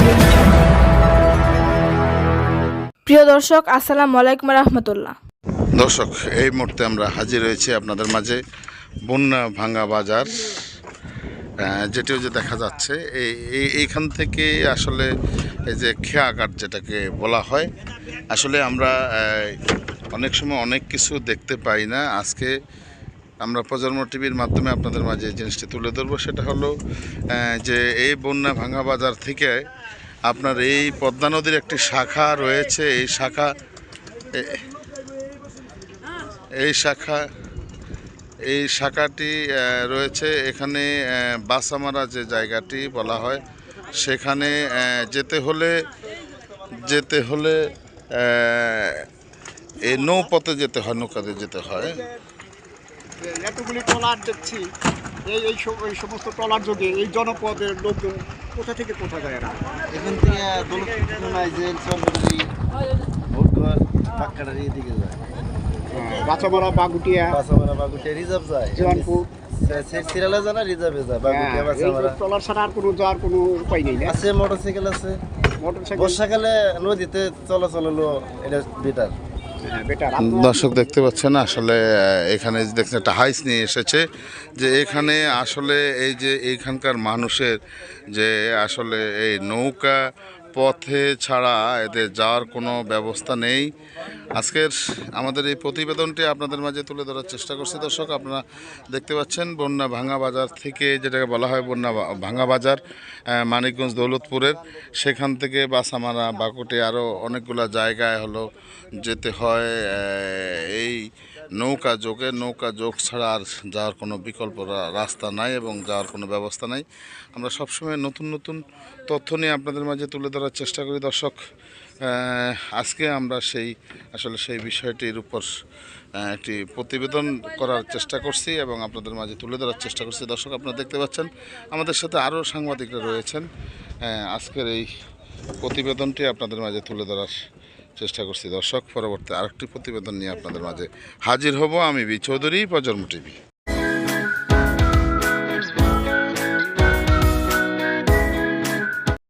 করবে। প্রিয় দর্শক, আসসালামু আলাইকুম রহমতুল্লাহ। দর্শক, এই মুহূর্তে আমরা হাজির হয়েছি আপনাদের মাঝে বন্যা ভাঙ্গা বাজার, যেটিও যে দেখা যাচ্ছে এইখান থেকে আসলে এই যে খেয়াঘাট যেটাকে বলা হয়, আসলে আমরা অনেক সময় অনেক কিছু দেখতে পাই না। আজকে আমরা প্রজন্ম টিভির মাধ্যমে আপনাদের মাঝে এই জিনিসটি তুলে ধরবো। সেটা হলো যে এই বন্যা ভাঙ্গা বাজার থেকে আপনার এই পদ্মা নদীর একটি শাখা রয়েছে। এই শাখাটি রয়েছে এখানে বাসামারা যে জায়গাটি বলা হয়, সেখানে যেতে হলে এই নৌপথে যেতে হয়, নৌকাতে যেতে হয়। এতগুলি ট্রলার দেখছি, এই সমস্ত ট্রলার যোগে এই জনপদের লোকজন কোথা থেকে কোথা যায় না? এখান থেকে এদিকে যায়, বাচ্চামারা, বাগুটিয়া, রিজার্ভ যায়, জোয়ানপুর, সিরিয়ালে যায় না, রিজার্ভে যায়। বাগুটিয়া, বাচ্চামারা ট্রলার ছাড়া আর কোনো যাওয়ার কোনো উপায় নেই না? আছে, মোটরসাইকেল আছে। মোটরসাইকেল বর্ষাকালে নদীতে চলাচল হলো এটা বেটার। দর্শক দেখতে পাচ্ছেন, আসলে এখানে দেখছেন একটা হাইস নিয়ে এসেছে, যে এখানে আসলে এই যে এইখানকার মানুষের যে আসলে এই নৌকা পথে ছাড়া এদের যাওয়ার কোনো ব্যবস্থা নেই। আজকের আমাদের এই প্রতিবেদনটি আপনাদের মাঝে তুলে ধরার চেষ্টা করছি। দর্শক, আপনারা দেখতে পাচ্ছেন বন্যা ভাঙ্গা বাজার থেকে, যেটাকে বলা হয় বন্যা ভাঙ্গা বাজার, মানিকগঞ্জ দৌলতপুরের, সেখান থেকে বাসামারা, বাকুটি, আরও অনেকগুলো জায়গায় হলো যেতে হয় এই নৌকা যোগ ছাড়া আর যাওয়ার কোনো বিকল্প রাস্তা নাই এবং যাওয়ার কোনো ব্যবস্থা নাই। আমরা সবসময় নতুন নতুন তথ্য নিয়ে আপনাদের মাঝে তুলে ধরার চেষ্টা করি। দর্শক, আজকে আমরা সেই বিষয়টির উপর একটি প্রতিবেদন করার চেষ্টা করছি এবং আপনাদের মাঝে তুলে ধরার চেষ্টা করছি। দর্শক, আপনারা দেখতে পাচ্ছেন আমাদের সাথে আরও সাংবাদিকরা রয়েছেন। আজকের এই প্রতিবেদনটি আপনাদের মাঝে তুলে ধরার চেষ্টা করছি। দর্শক, পরবর্তী আরেকটি প্রতিবেদন নিয়ে আপনাদের মাঝে হাজির হব। আমি বি চৌধুরী, প্রজন্ম টিভি।